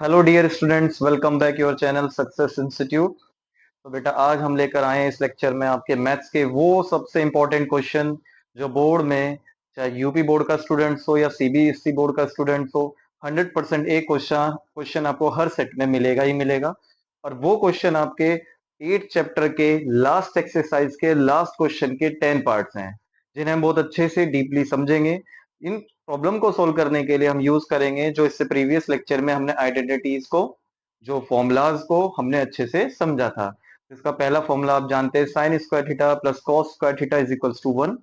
Hello dear students, welcome back your channel success institute. तो बेटा आज हम लेकर आए हैं इस लेक्चर में आपके मैथ्स के वो सबसे इंपॉर्टेंट क्वेश्चन जो बोर्ड में, चाहे यूपी बोर्ड का स्टूडेंट्स हो या सीबीएसई बोर्ड का स्टूडेंट्स हो, 100% एक क्वेश्चन क्वेश्चन आपको हर सेट में मिलेगा ही मिलेगा। और वो क्वेश्चन आपके 8 चैप्टर के लास्ट एक्सरसाइज के लास्ट क्वेश्चन के 10 पार्ट्स हैं, जिन्हें हम बहुत अच्छे से डीपली समझेंगे। इन प्रॉब्लम को सोल्व करने के लिए हम यूज करेंगे जो इससे प्रीवियस लेक्चर में हमने आइडेंटिटीज को, जो फॉर्मूलाज को हमने अच्छे से समझा था। इसका पहला फॉर्मूला आप जानते हैं, sine square theta plus cos square theta is equals to 1,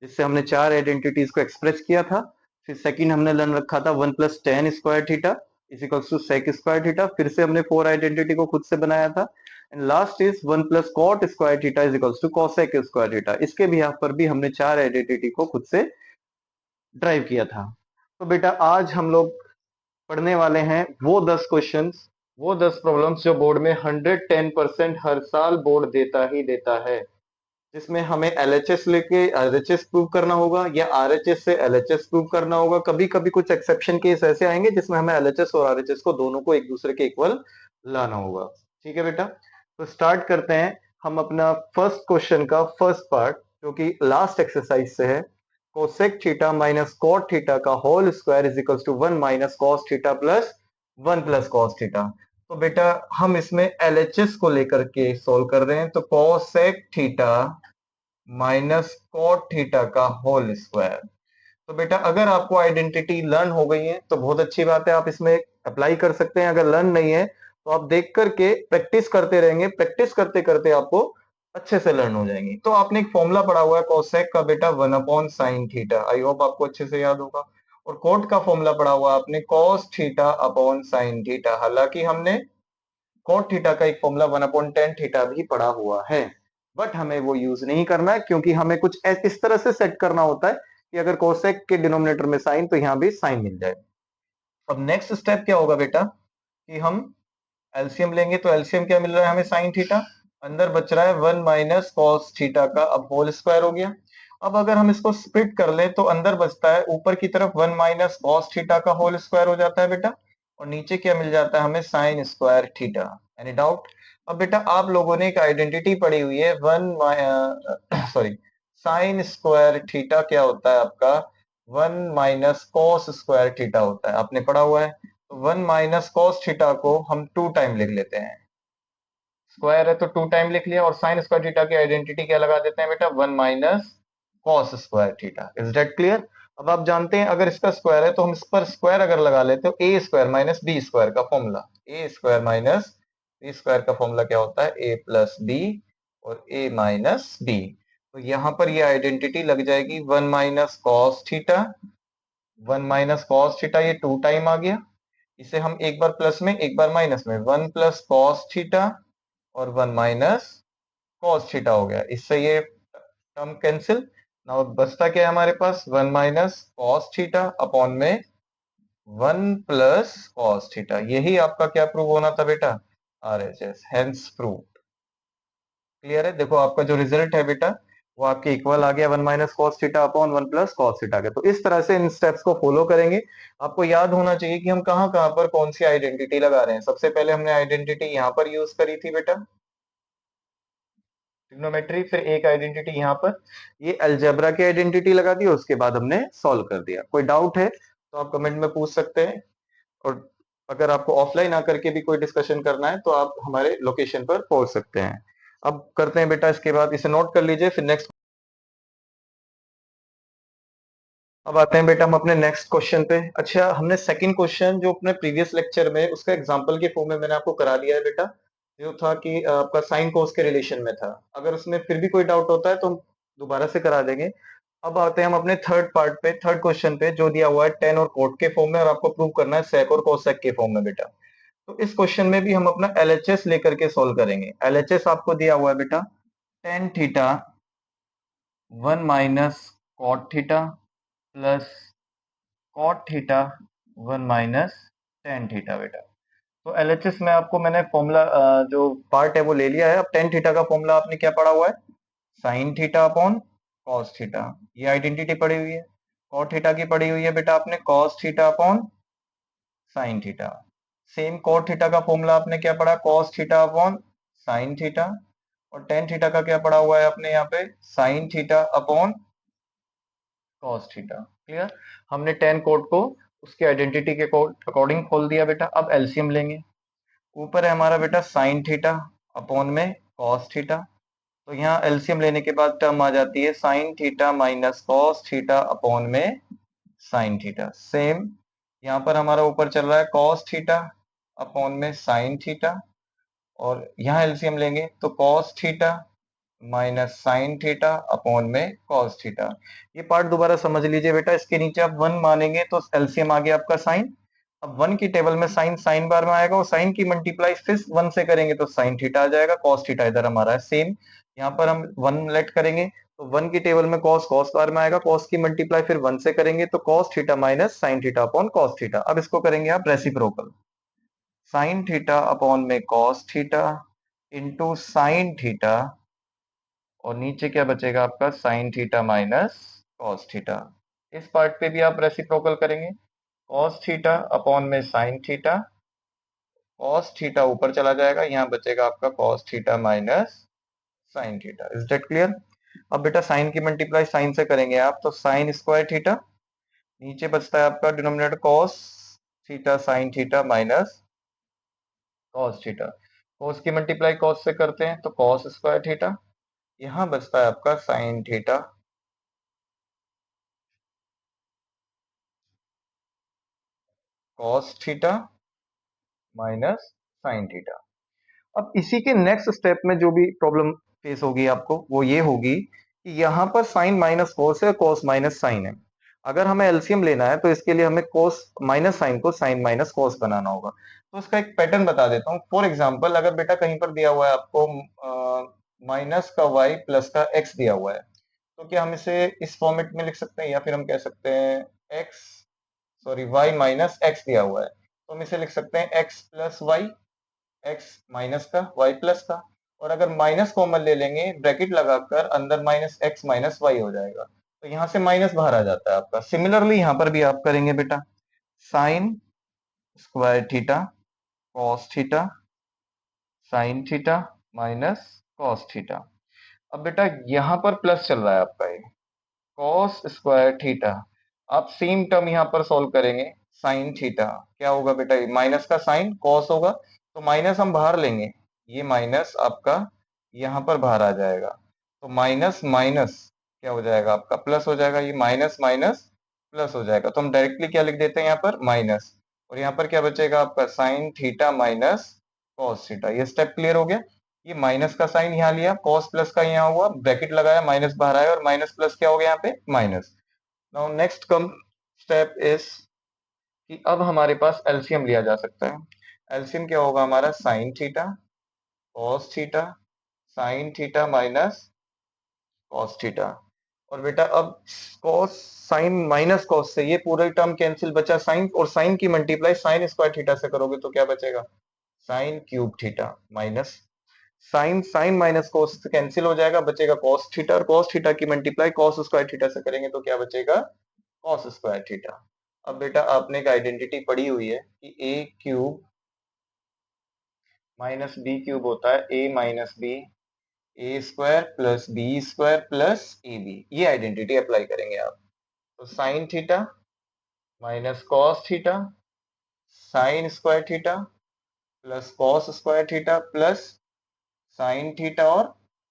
जिससे हमने चार आइडेंटिटीज को एक्सप्रेस किया था। फिर सेकंड हमने लर्न रखा था 1 plus tan square theta is equals to sec square theta, फिर से हमने फोर आइडेंटिटी को खुद से बनाया था। And last is 1 plus cot square theta is equals to cosec square theta. इसके भी यहाँ पर भी हमने चार आइडेंटिटी को खुद से ड्राइव किया था। तो बेटा आज हम लोग पढ़ने वाले हैं वो 10 क्वेश्चंस, वो 10 प्रॉब्लम्स जो बोर्ड में 110% हर साल बोर्ड देता ही देता है, जिसमें हमें एलएचएस लेके आरएचएस प्रूव करना होगा या आरएचएस से एलएचएस प्रूव करना होगा। कभी कभी कुछ एक्सेप्शन केस ऐसे आएंगे जिसमें हमें एलएचएस और आरएचएस को दोनों को एक दूसरे के इक्वल लाना होगा। ठीक है बेटा, तो स्टार्ट करते हैं हम अपना फर्स्ट क्वेश्चन का फर्स्ट पार्ट, जो कि लास्ट एक्सरसाइज से है। Cosec theta minus cot theta का whole square is equal to 1 minus cos theta plus 1 plus cos theta. तो बेटा हम इसमें एलएचएस को लेकर के सोल्व कर रहे हैं, तो cosec theta minus cot theta का होल स्क्वायर। तो बेटा अगर आपको आइडेंटिटी लर्न हो गई है तो बहुत अच्छी बात है, आप इसमें अप्लाई कर सकते हैं। अगर लर्न नहीं है तो आप देख करके प्रैक्टिस करते रहेंगे, प्रैक्टिस करते करते आपको अच्छे से लर्न हो जाएंगी। तो आपने एक फॉर्मूला पढ़ा हुआ है कोसेक का बेटा 1 upon sine theta, I hope आपको अच्छे से याद होगा। और कोट का फॉर्मूला पढ़ा हुआ आपने cos theta upon sine theta, हालांकि हमने कॉट थीटा का एक फॉर्मूला 1 अपॉन टेन थीटा भी पढ़ा हुआ है, बट हमें वो यूज नहीं करना है, क्योंकि हमें कुछ इस तरह से सेट करना होता है कि अगर कोसेक के डिनोमिनेटर में साइन तो यहां भी साइन मिल जाए। अब नेक्स्ट स्टेप क्या होगा बेटा कि हम एलसीएम लेंगे, तो एलसीएम क्या मिल रहा है हमें, साइन थीटा। अंदर बच रहा है 1 माइनस कॉस थीटा का अब होल स्क्वायर हो गया। अब अगर हम इसको स्प्लिट कर ले तो अंदर बचता है ऊपर की तरफ 1 माइनस कॉस थीटा का होल स्क्वायर हो जाता है बेटा, और नीचे क्या मिल जाता है हमें, sign square theta. Any doubt? अब बेटा आप लोगों ने एक आइडेंटिटी पढ़ी हुई है, one sorry, sign square theta क्या होता है आपका, 1 माइनस कॉस स्क्वायर थीटा होता है, आपने पढ़ा हुआ है। तो 1 माइनस कॉस थीटा को हम 2 टाइम लिख लेते हैं, स्क्वायर है तो 2 टाइम लिख लिया, और साइन स्क्वायर थीटा की आइडेंटिटी क्या लगा देते हैं बेटा, 1 minus cos square theta. Is that clear? अब आप जानते हैं अगर इसका स्क्वायर है तो हम इस पर स्क्वायर अगर लगा लेते हो, ए स्क्वायर माइनस बी स्क्वायर का फॉर्मूला, ए स्क्वायर माइनस बी स्क्वायर का फॉर्मूला क्या होता है, ए प्लस बी और ए माइनस बी। तो यहां पर ये आइडेंटिटी लग जाएगी 1 minus cos theta, 1 minus cos theta, ये 2 टाइम आ गया। इसे हम एक बार प्लस में एक बार माइनस में, 1 प्लस कॉस थीटा और 1 माइनस कॉस थीटा हो गया, इससे ये टर्म कैंसिल। नाउ बचता क्या है हमारे पास, 1 माइनस कॉस थीटा अपॉन में 1 प्लस कॉस थीटा। यही आपका क्या प्रूव होना था बेटा, आरएचएस, हेंस प्रूव। क्लियर है? देखो आपका जो रिजल्ट है बेटा वो आपके इक्वल आ गया, 1 minus cos theta upon 1 plus cos theta का। तो इस तरह से इन स्टेप्स को फॉलो करेंगे। आपको याद होना चाहिए कि हम कहाँ कहाँ पर कौन सी आइडेंटिटी लगा रहे हैं। सबसे पहले हमने आइडेंटिटी यहाँ पर यूज करी थी बेटा, ट्रिग्नोमेट्री, फिर एक आइडेंटिटी यहाँ पर, ये अलजेब्रा की आइडेंटिटी लगा दी, उसके बाद हमने सॉल्व कर दिया। कोई डाउट है तो आप कमेंट में पूछ सकते हैं, और अगर आपको ऑफलाइन आकर के भी कोई डिस्कशन करना है तो आप हमारे लोकेशन पर पहुंच सकते हैं। अब करते हैं बेटा, इसके बाद इसे नोट कर लीजिए, फिर नेक्स्ट। अब आते हैं बेटा हम अपने नेक्स्ट क्वेश्चन पे। अच्छा, हमने सेकंड क्वेश्चन जो अपने प्रीवियस लेक्चर में उसका एग्जांपल के फॉर्म में मैंने आपको करा दिया है बेटा, जो था कि आपका साइन कोस के रिलेशन में था। अगर उसमें फिर भी कोई डाउट होता है तो हम दोबारा से करा देंगे। अब आते हैं हम अपने थर्ड पार्ट पे, थर्ड क्वेश्चन पे, जो दिया हुआ है टेन और कोट के फॉर्म में, और आपको प्रूव करना है सेक और कोसेक के फॉर्म में बेटा। तो इस क्वेश्चन में भी हम अपना एलएचएस लेकर के सोल्व करेंगे। एलएचएस आपको दिया हुआ है बेटा tan theta 1 minus cot theta plus cot theta 1 minus tan theta बेटा। तो एलएचएस में आपको मैंने फॉर्मूला जो पार्ट है वो ले लिया है। अब टेन थीटा का फॉर्मूला आपने क्या पढ़ा हुआ है, sign theta upon cos theta, ये आइडेंटिटी पड़ी हुई है। कॉट थीटा की पड़ी हुई है बेटा आपने cos theta upon sine theta. Same cot theta का फॉर्मूला आपने क्या पढ़ा, cos theta upon sine theta, और टेन थीटा का क्या पढ़ा हुआ है आपने यहाँ पे, sine theta upon cos theta. Clear. हमने टेन कोट को उसके आइडेंटिटी के अकॉर्डिंग खोल दिया बेटा। अब एलसीएम लेंगे। ऊपर है हमारा बेटा साइन थीटा अपॉन में कॉस थीटा, तो यहाँ एलसीएम लेने के बाद टर्म आ जाती है sign theta minus cos theta upon में साइन थीटा। सेम यहाँ पर हमारा ऊपर चल रहा है कॉस थीटा अपॉन में साइन थीटा, और यहाँ एलसीएम लेंगे तो cos theta minus sign theta upon में कॉस थीटा। ये पार्ट दोबारा समझ लीजिए बेटा। इसके नीचे आप वन मानेंगे तो एलसीएम आ गया आपका साइन। अब वन की टेबल में साइन साइन बार में आएगा, और साइन की मल्टीप्लाई फिर वन से करेंगे तो साइन थीटा आ जाएगा, कॉस थीटा इधर हमारा है। सेम यहाँ पर हम वन लेट करेंगे तो वन की टेबल में कॉस कॉस बार में आएगा, कॉस की मल्टीप्लाई फिर वन से करेंगे तो cos theta minus sign theta upon cos theta. अब इसको करेंगे आप रेसिप्रोकल, साइन थीटा अपॉन में cos theta into sine theta, और नीचे क्या बचेगा आपका, sign theta minus cos theta. इस पार्ट पे भी आप रेसिप्रोकल करेंगे, कॉस थीटा अपॉन में साइन थीटा, कॉस थीटा ऊपर चला जाएगा, यहाँ बचेगा आपका cos theta minus sine theta. Is that clear. अब बेटा साइन की मल्टीप्लाई साइन से करेंगे आप तो साइन स्क्वायर थीटा, नीचे बचता है आपका denominator cos theta sine theta minus cos theta. Cos की मल्टीप्लाई कॉस से करते हैं तो कॉस स्क्वायर थीटा, यहाँ बचता है आपका sign theta cos theta minus sine theta. अब इसी के नेक्स्ट स्टेप में जो भी प्रॉब्लम फेस होगी आपको वो ये होगी कि यहाँ पर साइन माइनस कॉस है, कॉस माइनस साइन है। अगर हमें एलसीएम लेना है तो इसके लिए हमें कॉस माइनस साइन को साइन माइनस कॉस बनाना होगा। तो उसका एक पैटर्न बता देता हूँ। फॉर एग्जाम्पल अगर बेटा कहीं पर दिया हुआ है आपको माइनस का वाई प्लस का एक्स दिया हुआ है, तो क्या हम इसे इस फॉर्मेट में लिख सकते हैं, या फिर हम कह सकते हैं X sorry Y minus X दिया हुआ है तो हम इसे लिख सकते हैं X plus Y, X minus का वाई प्लस का, और अगर माइनस कॉमन ले लेंगे ब्रैकेट लगाकर अंदर माइनस एक्स माइनस वाई हो जाएगा, तो यहां से माइनस बाहर आ जाता है आपका। सिमिलरली यहां पर भी आप करेंगे बेटा, sign square theta cos theta sine theta minus cos theta. अब बेटा यहां पर प्लस चल रहा है आपका ये कॉस स्क्वायर थीटा, आप सेम टर्म यहां पर सॉल्व करेंगे साइन थीटा, क्या होगा बेटा, माइनस का साइन कॉस होगा तो माइनस हम बाहर लेंगे, ये माइनस आपका यहां पर बाहर आ जाएगा, तो माइनस माइनस क्या हो जाएगा आपका, प्लस हो जाएगा, ये माइनस माइनस प्लस हो जाएगा, तो हम डायरेक्टली क्या लिख देते हैं यहाँ पर माइनस, और यहाँ पर क्या बचेगा आपका sign theta minus cos theta. ये स्टेप क्लियर हो गया। ये माइनस का साइन यहाँ लिया, कॉस प्लस का यहाँ हुआ, ब्रैकेट लगाया, माइनस बाहर आया, और माइनस प्लस क्या हो गया यहाँ पे minus. Now next come step is कि अब हमारे पास एलसीएम लिया जा सकता है। एलसीएम क्या होगा हमारा, sign theta cos theta sine theta minus cos theta, और बेटा अब कॉस साइन माइनस कॉस से ये पूरा टर्म कैंसिल, बचा साइन, और साइन की मल्टीप्लाई साइन स्क्वायर थीटा से करोगे तो क्या बचेगा, sine cube theta minus sine sine minus cos cancel हो जाएगा, बचेगा कॉस थीटा, और कॉस थीटा की मल्टीप्लाई कॉस स्क्वायर थीटा से करेंगे तो क्या बचेगा, कॉस स्क्वायर थीटा। अब बेटा आपने एक आइडेंटिटी पढ़ी हुई है कि a cube minus b cube होता है a minus b, a square plus b square plus a b, ये आइडेंटिटी अप्लाई करेंगे आप। तो sine theta minus cos theta sine square theta plus cos square theta plus sine theta और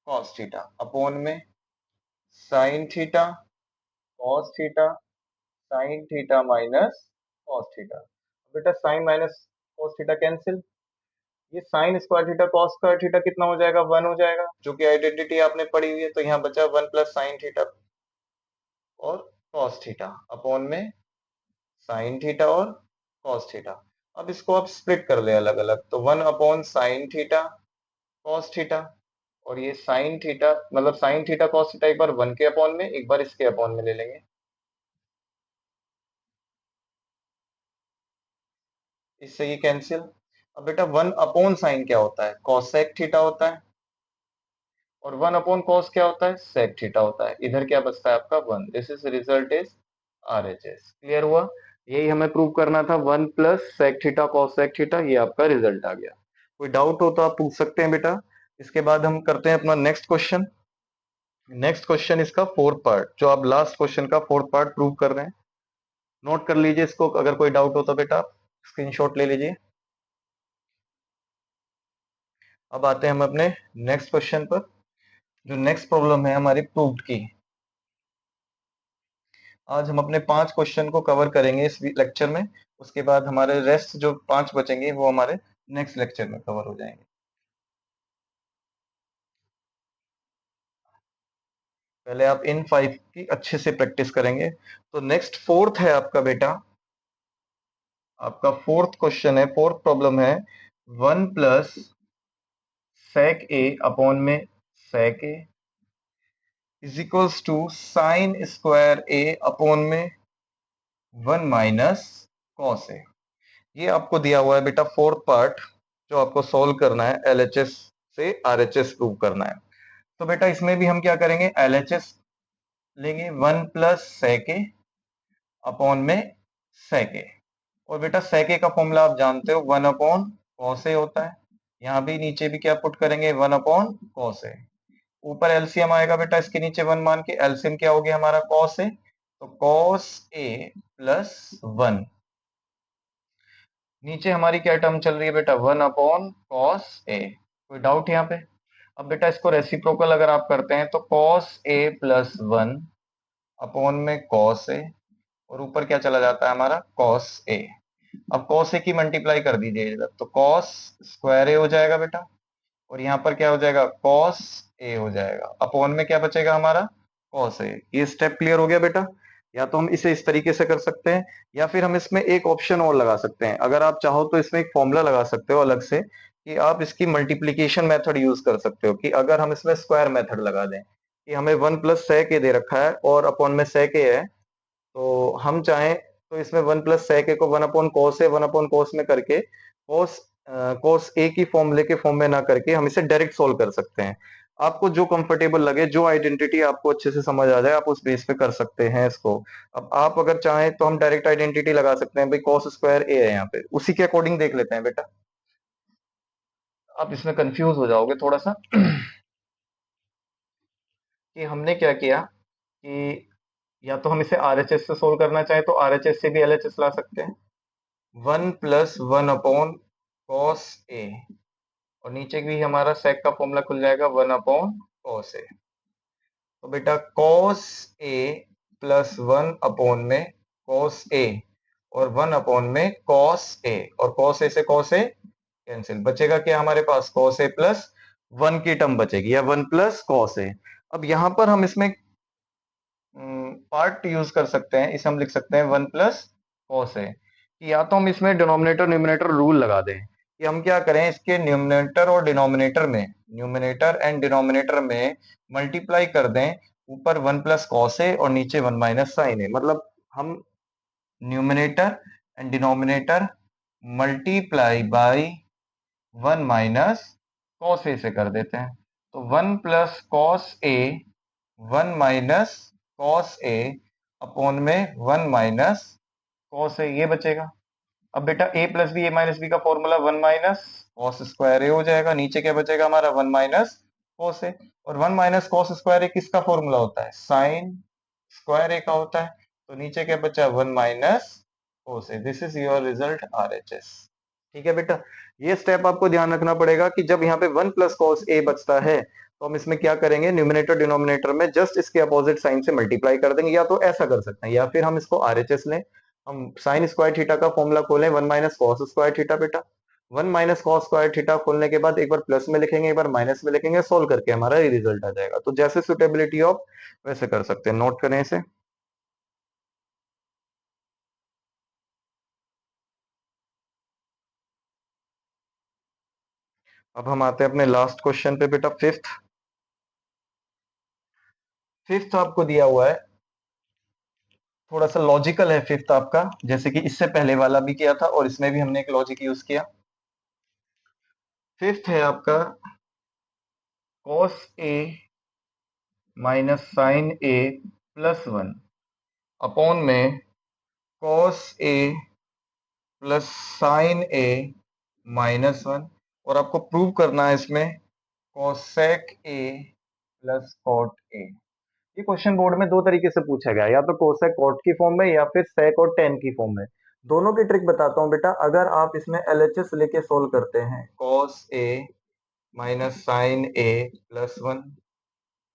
cos theta upon में sine theta cos theta sine theta minus cos theta. बेटा sine minus cos theta cancel, ये sine square theta cos square theta कितना हो जाएगा, one हो जाएगा, जो कि आइडेंटिटी आपने पढ़ी हुई है, तो यहाँ बचा वन प्लस साइन थीटा और कॉस थीटा अपॉन में साइन थीटा और कॉस थीटा। अब इसको आप स्प्लिट कर ले अलग अलग, तो one upon sine theta cos theta, और ये साइन थीटा मतलब साइन थीटा कॉस थीटा एक बार वन के अपॉन में, एक बार इसके अपॉन में ले लेंगे, इससे ये कैंसिल। अब बेटा वन अपॉन साइन क्या होता है, कॉसेक थीटा होता है, और वन अपॉन कॉस क्या होता है, सेक थीटा होता है। इधर क्या बचता है आपका one, this is result is R H S. Clear हुआ। यही हमें प्रूव करना था, 1 plus sec theta cosec theta, ये आपका रिजल्ट आ गया। कोई डाउट हो तो आप पूछ सकते हैं बेटा। इसके बाद हम करते हैं अपना नेक्स्ट क्वेश्चन। नेक्स्ट क्वेश्चन इसका फोर्थ पार्ट, जो आप लास्ट क्वेश्चन का फोर्थ पार्ट प्रूव कर रहे हैं। नोट कर लीजिए इसको, अगर कोई डाउट हो तो बेटा आप स्क्रीनशॉट ले लीजिए। अब आते हैं हम अपने नेक्स्ट क्वेश्चन पर। जो नेक्स्ट प्रॉब्लम है हमारी प्रूव्ड की। आज हम अपने 5 क्वेश्चन को कवर करेंगे इस लेक्चर में। उसके बाद हमारे रेस्ट जो 5 बचेंगे वो हमारे नेक्स्ट लेक्चर में कवर हो जाएंगे। पहले आप इन 5 की अच्छे से प्रैक्टिस करेंगे। तो नेक्स्ट फोर्थ है आपका बेटा, आपका फोर्थ क्वेश्चन है, फोर्थ प्रॉब्लम है 1 प्लस सेक ए अपॉन में sec a is equals to sine square a upon में 1 माइनस कॉस ए। ये आपको दिया हुआ है बेटा फोर्थ पार्ट, जो आपको सॉल्व करना है, एलएचएस से आरएचएस प्रूव करना है। तो बेटा इसमें भी हम क्या करेंगे, एलएचएस लेंगे 1 प्लस सेक ए अपॉन में सेक ए। और बेटा सेक ए का फॉर्मूला आप जानते हो, 1 अपॉन कॉस ए होता है। यहाँ भी नीचे भी क्या पुट करेंगे, 1 अपॉन कॉस ए। ऊपर एलसीएम आएगा बेटा, इसके नीचे 1 मान के एलसीएम क्या हो गया हमारा, कॉस ए। तो कॉस ए प्लस 1, नीचे हमारी क्या टर्म चल रही है बेटा, 1 अपॉन कॉस ए। कोई डाउट यहाँ पे? अब बेटा इसको रेसिप्रोकल अगर आप करते हैं तो कॉस ए प्लस 1 अपॉन में कॉस ए, और ऊपर क्या चला जाता है हमारा, कॉस ए। अब कॉस ए की मल्टीप्लाई कर दीजिए इधर, तो कॉस स्क्वायर ए हो जाएगा बेटा, और यहाँ पर क्या हो जाएगा, कॉस ए हो जाएगा, अपॉन में क्या बचेगा हमारा, कॉस ए। ये स्टेप क्लियर हो गया बेटा। या तो हम इसे इस तरीके से कर सकते हैं, या फिर हम इसमें एक ऑप्शन और लगा सकते हैं। अगर आप चाहो तो इसमें एक फॉर्मूला लगा सकते हो अलग से, कि आप इसकी मल्टीप्लीकेशन मेथड यूज कर सकते हो, कि अगर हम इसमें स्क्वायर मेथड लगा दें, कि हमें 1 प्लस सेक ए दे रखा है और अपॉन में सेक ए है, तो हम चाहें तो इसमें 1 प्लस सेक ए को 1 upon cos a 1 upon cos में करके, कॉस कॉस ए की फॉर्मूले के फॉर्म में ना करके हम इसे डायरेक्ट सोल्व कर सकते हैं। आपको जो कंफर्टेबल लगे, जो आइडेंटिटी आपको अच्छे से समझ आ जाए, आप उस बेस पे कर सकते हैं इसको। अब आप अगर चाहें तो हम डायरेक्ट आइडेंटिटी लगा सकते हैं, भाई कॉस स्क्वायर ए है यहाँ पे, उसी के अकॉर्डिंग देख लेते हैं बेटा। आप इसमें कंफ्यूज हो जाओगे थोड़ा सा कि हमने क्या किया, कि या तो हम इसे आरएचएस से सोल्व करना चाहें तो आरएचएस से भी एलएचएस ला सकते हैं। 1 प्लस 1 अपॉन कॉस ए, और नीचे भी हमारा सेक का फॉर्मूला खुल जाएगा, 1 अपॉन कॉस ए। तो बेटा कॉस ए प्लस 1 अपॉन में कॉस ए, और 1 अपॉन में कॉस ए, और कॉस ए से कॉस ए कैंसिल, बचेगा क्या हमारे पास, कॉस ए प्लस 1 की टर्म बचेगी, या 1 प्लस कॉस ए। अब यहां पर हम इसमें पार्ट यूज कर सकते हैं, इसे हम लिख सकते हैं 1 प्लस कॉस है, कि या तो हम इसमें डिनोमिनेटर न्यूमिनेटर रूल लगा दें, कि हम क्या करें, इसके न्यूमिनेटर और डिनोमिनेटर में, न्यूमिनेटर एंड डिनोमिनेटर में मल्टीप्लाई कर दें, ऊपर 1 प्लस कॉस है और नीचे 1 माइनस साइन है। मतलब हम numerator and denominator multiply by 1 minus cos a से कर देते हैं। तो 1 plus cos a 1 minus cos a upon में 1 माइनस कॉस ए, ये बचेगा। अब बेटा a plus b, a minus b का formula 1 minus cos square a हो जाएगा, नीचे क्या बचेगा हमारा, 1 माइनस कॉस ए। और 1 माइनस कॉस स्क्वायर ए किसका फॉर्मूला होता है, साइन स्क्वायर ए का होता है। तो नीचे क्या बचा, 1 minus cos A. This is your result RHS. ठीक है बेटा, ये स्टेप आपको ध्यान रखना पड़ेगा कि जब यहाँ पे 1 प्लस कॉस ए बचता है, तो हम इसमें क्या करेंगे, न्यूमिनेटर डिनोमिनेटर में जस्ट इसके अपोजिट साइन से मल्टीप्लाई कर देंगे, या तो ऐसा कर सकते हैं, या फिर हम इसको आरएचएस लें। हम साइन स्क्वायर थीटा का फॉर्मूला खोलें, 1 माइनस कॉस स्क्वायर थीटा बेटा। 1 माइनस कॉस स्क्वायर थीटा खोलने के बाद एक बार प्लस में लिखेंगे, एक बार माइनस में लिखेंगे, सोल्व करके हमारा ये रिजल्ट आ जाएगा। तो जैसे सुटेबिलिटी ऑफ वैसे कर सकते हैं, नोट करें इसे। अब हम आते हैं अपने लास्ट क्वेश्चन पे बेटा, फिफ्थ। फिफ्थ आपको दिया हुआ है, थोड़ा सा लॉजिकल है फिफ्थ आपका, जैसे कि इससे पहले वाला भी किया था और इसमें भी हमने एक लॉजिक यूज किया। फिफ्थ है आपका cos A minus sine A plus 1 upon में cos A plus sine A minus one, और आपको प्रूव करना है इसमें cosec A plus cot A. ये क्वेश्चन बोर्ड में दो तरीके से पूछा गया है, या तो कोसेक कॉट की फॉर्म में या फिर सेक और टेन की फॉर्म में। दोनों की ट्रिक बताता हूं बेटा। अगर आप इसमें एलएचएस लेके सोल्व करते हैं, cos A minus sine A plus one,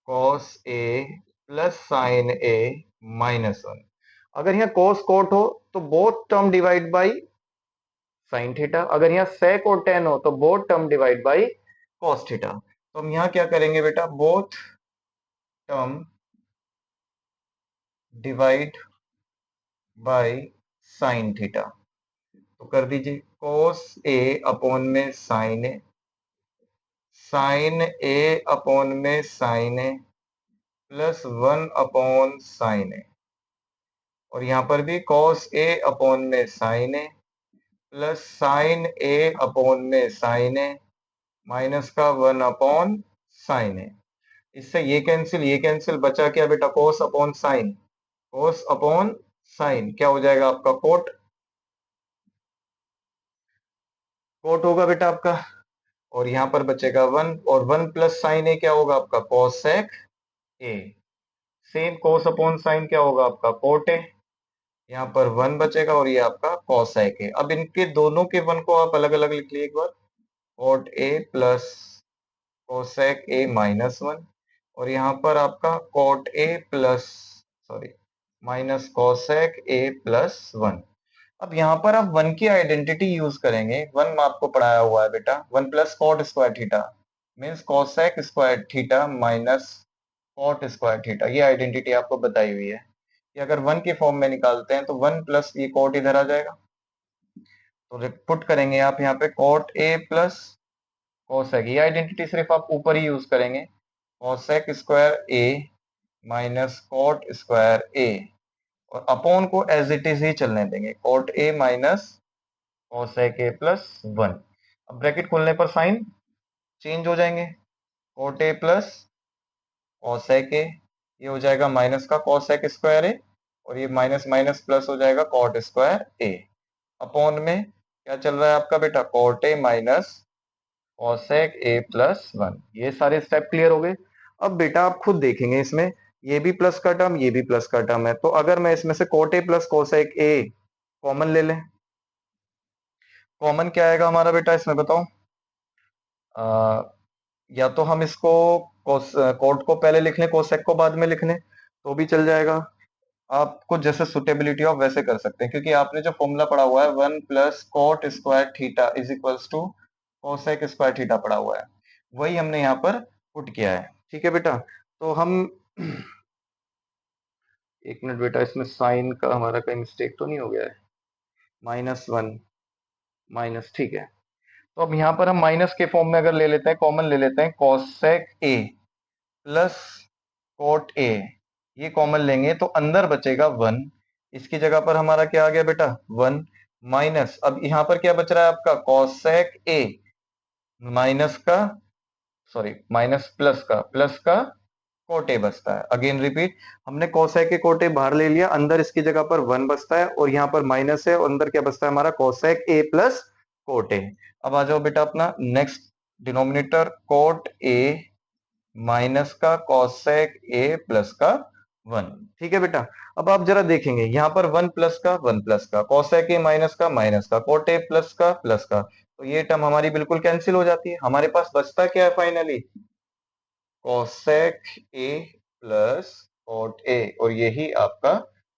cos A plus sine A minus one. अगर यहाँ कॉस कॉट हो तो both term divide by sine theta, अगर यहाँ सेक और टेन हो तो both term divide by cos theta. तो हम यहाँ क्या करेंगे बेटा, both term divide by sine theta. तो कर दीजिए cos ए अपॉन में साइन ए, साइन ए अपॉन में sign A plus one upon sine ए, और यहां पर भी cos ए अपॉन में sign A plus sine A upon में साइन ए माइनस का वन अपॉन साइन ए। इससे ये कैंसिल, बचा क्या बेटा, cos upon sine, cos upon sine क्या हो जाएगा आपका, कोट, कोट होगा बेटा आपका। और यहां पर बचेगा वन, और वन प्लस साइन ए क्या होगा आपका, कोसेक ए। सेम कोस अपॉन साइन क्या होगा आपका, कोट ए। यहाँ पर वन बचेगा और ये आपका कोसेक ए। अब इनके दोनों के वन को आप अलग अलग लिख लिए एक बार, cot A plus cosec a minus one, और यहाँ पर आपका कोट ए प्लस, सॉरी, माइनस कोसेक ए प्लस वन। अब यहाँ पर आप वन की आइडेंटिटी यूज करेंगे। वन आपको पढ़ाया हुआ है बेटा, one plus cot square theta means cosec square theta minus cot square theta. ये आइडेंटिटी आपको बताई हुई है कि अगर वन के फॉर्म में निकालते हैं तो वन प्लस ये कॉट इधर आ जाएगा, तो पुट करेंगे आप यहाँ पे कॉट ए प्लस कोसेक। ये आइडेंटिटी सिर्फ आप ऊपर ही यूज करेंगे, cosec square A minus cot square A, और अपॉन को एज इट इज ही चलने देंगे, cot A minus cosec A plus one. अब ब्रैकेट खोलने पर साइन चेंज हो जाएंगे, cot A plus cosec A, ये हो जाएगा माइनस का कोसेक स्क्वायर ए, और ये माइनस माइनस प्लस हो जाएगा कॉट स्क्वायर ए। अपॉन में क्या चल रहा है आपका बेटा, cot A minus cosec A plus one. ये सारे स्टेप क्लियर हो गए। अब बेटा आप खुद देखेंगे इसमें ये भी प्लस का टर्म, ये भी प्लस का टर्म है, तो अगर मैं इसमें से cot A plus cosec A common ले लें, कॉमन क्या आएगा हमारा बेटा इसमें बताओ। या तो हम इसको कोट को पहले लिख लें, कोसेक को बाद में लिख लें, तो भी चल जाएगा। आपको जैसे सुटेबिलिटी ऑफ वैसे कर सकते हैं, क्योंकि आपने जो फॉर्मूला पढ़ा हुआ है one plus cot square theta is equals to cosec square theta पढ़ा हुआ है, वही हमने यहाँ पर पुट किया है। ठीक है बेटा, तो हम एक मिनट बेटा, इसमें साइन का हमारा कहीं मिस्टेक तो नहीं हो गया है, माइनस वन माइनस, ठीक है। तो अब यहाँ पर हम माइनस के फॉर्म में अगर ले लेते हैं, कॉमन ले लेते हैं, cosec A plus cot A, ये कॉमन लेंगे तो अंदर बचेगा वन, इसकी जगह पर हमारा क्या आ गया बेटा, वन माइनस, अब यहाँ पर क्या बच रहा है आपका, कोसेक ए माइनस का, सॉरी माइनस प्लस का कोटे बचता है। अगेन रिपीट, हमने कोसेक के कोटे बाहर ले लिया, अंदर इसकी जगह पर वन बचता है, और यहाँ पर माइनस है और अंदर क्या बचता है हमारा, कोसेक ए प्लस कोटे। अब आ जाओ बेटा अपना next denominator, cot A minus का कोसेक ए प्लस का वन। ठीक है बेटा, अब आप जरा देखेंगे यहाँ पर वन प्लस का कोसेक ए माइनस का कोट ए प्लस का, तो ये टर्म हमारी बिल्कुल कैंसिल हो जाती है। हमारे पास बचता क्या है finally, cosec A plus cot A, और यही आपका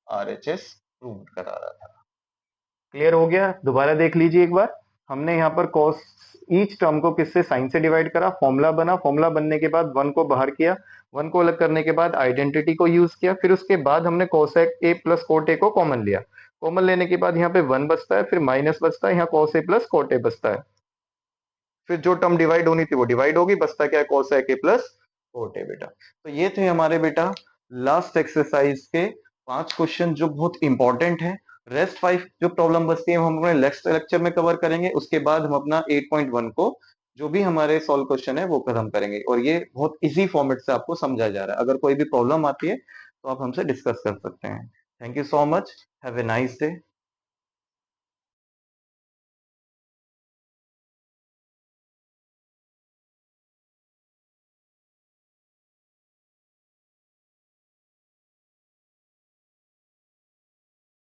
आरएचएस प्रूव करा रहा था। क्लियर हो गया, दोबारा देख लीजिए एक बार। हमने यहाँ पर कॉस ईच टर्म को किससे, साइन से डिवाइड करा, फॉर्मूला बना, फॉर्मूला बनने के बाद वन को बाहर किया, वन को अलग करने के बाद आइडेंटिटी को यूज किया, फिर उसके बाद हमने cosec A plus cot A को कॉमन लिया, कॉमन लेने के बाद यहाँ पे वन बचता है, फिर माइनस बचता है, यहाँ cos A plus cot A बचता है, फिर जो टर्म डिवाइड होनी थी वो डिवाइड होगी, बचता क्या है, कोसेक ए प्लस कोट है बेटा। तो ये थे हमारे बेटा लास्ट एक्सरसाइज के 5 क्वेश्चन जो बहुत इंपॉर्टेंट है। रेस्ट 5 जो प्रॉब्लम बचती है हम अपने नेक्स्ट लेक्चर में कवर करेंगे, उसके बाद हम अपना 8.1 को जो भी हमारे सॉल्व क्वेश्चन है वो खत्म करेंगे, और ये बहुत इजी फॉर्मेट से आपको समझाया जा रहा है। अगर कोई भी प्रॉब्लम आती है तो आप हमसे डिस्कस कर सकते हैं। Thank you so much. Have a nice day.